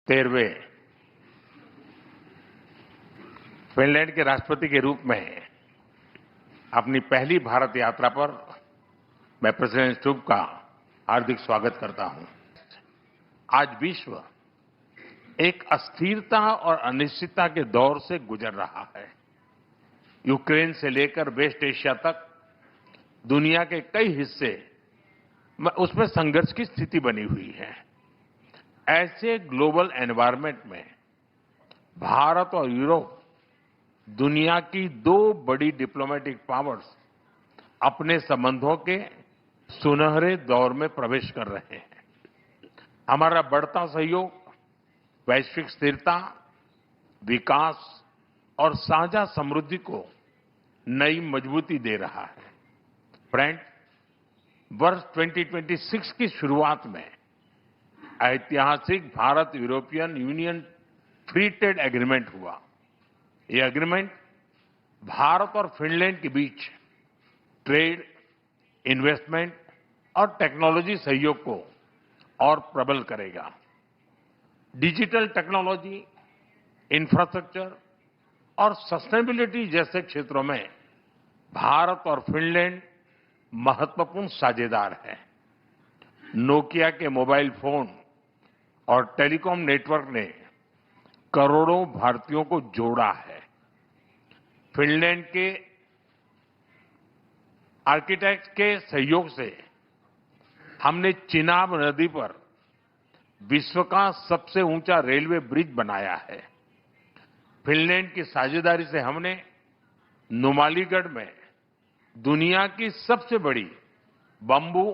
13वें Finland के राष्ट्रपति के रूप में अपनी पहली भारत यात्रा पर मैं प्रेसिडेंट स्टुब का हार्दिक स्वागत करता हूं। आज विश्व एक अस्थिरता और अनिश्चितता के दौर से गुजर रहा है। यूक्रेन से लेकर वेस्ट एशिया तक दुनिया के कई हिस्से उसमें संघर्ष की स्थिति बनी हुई है। ऐसे ग्लोबल एनवायरनमेंट में भारत और यूरोप दुनिया की दो बड़ी डिप्लोमेटिक पावर्स अपने संबंधों के सुनहरे दौर में प्रवेश कर रहे हैं। हमारा बढ़ता सहयोग वैश्विक स्थिरता, विकास और साझा समृद्धि को नई मजबूती दे रहा है। फ्रेंड, वर्ष 2026 की शुरुआत में ऐतिहासिक Bharat European union free trade agreement हुआ। ये एग्रीमेंट भारत और फिनलैंड के बीच ट्रेड, इन्वेस्टमेंट और टेक्नोलॉजी सहयोग को और प्रबल करेगा। डिजिटल टेक्नोलॉजी, इंफ्रास्ट्रक्चर और सस्टेनेबिलिटी जैसे क्षेत्रों में भारत और फिनलैंड महत्वपूर्ण साझेदार हैं। नोकिया के मोबाइल फोन और टेलीकॉम नेटवर्क ने करोड़ों भारतीयों को जोड़ा है। फिनलैंड के आर्किटेक्ट के सहयोग से हमने चिनाब नदी पर विश्व का सबसे ऊंचा रेलवे ब्रिज बनाया है। फिनलैंड की साझेदारी से हमने नुमालीगढ़ में दुनिया की सबसे बड़ी बंबू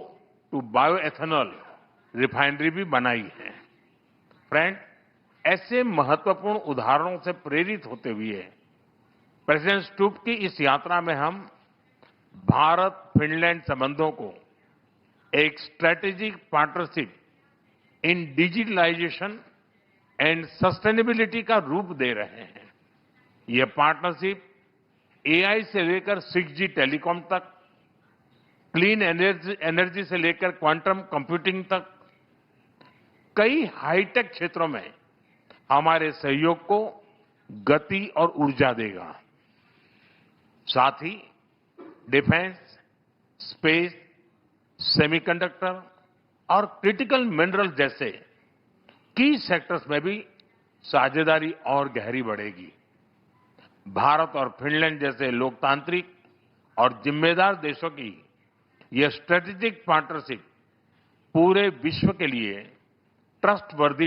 टू बायोएथेनॉल रिफाइनरी भी बनाई है। फ्रेंड, ऐसे महत्वपूर्ण उदाहरणों से प्रेरित होते हुए प्रेसिडेंट स्टुब की इस यात्रा में हम भारत फिनलैंड संबंधों को एक strategic partnership in digitalisation and sustainability का रूप दे रहे हैं। यह पार्टनरशिप एआई से लेकर 6G टेलीकॉम तक, क्लीन एनर्जी से लेकर क्वांटम कंप्यूटिंग तक कई हाईटेक क्षेत्रों में हमारे सहयोग को गति और ऊर्जा देगा। साथ ही डिफेंस, स्पेस, सेमीकंडक्टर और क्रिटिकल मिनरल जैसे की सेक्टर्स में भी साझेदारी और गहरी बढ़ेगी। भारत और फिनलैंड जैसे लोकतांत्रिक और जिम्मेदार देशों की यह स्ट्रेटेजिक पार्टनरशिप पूरे विश्व के लिए ट्रस्टवर्दी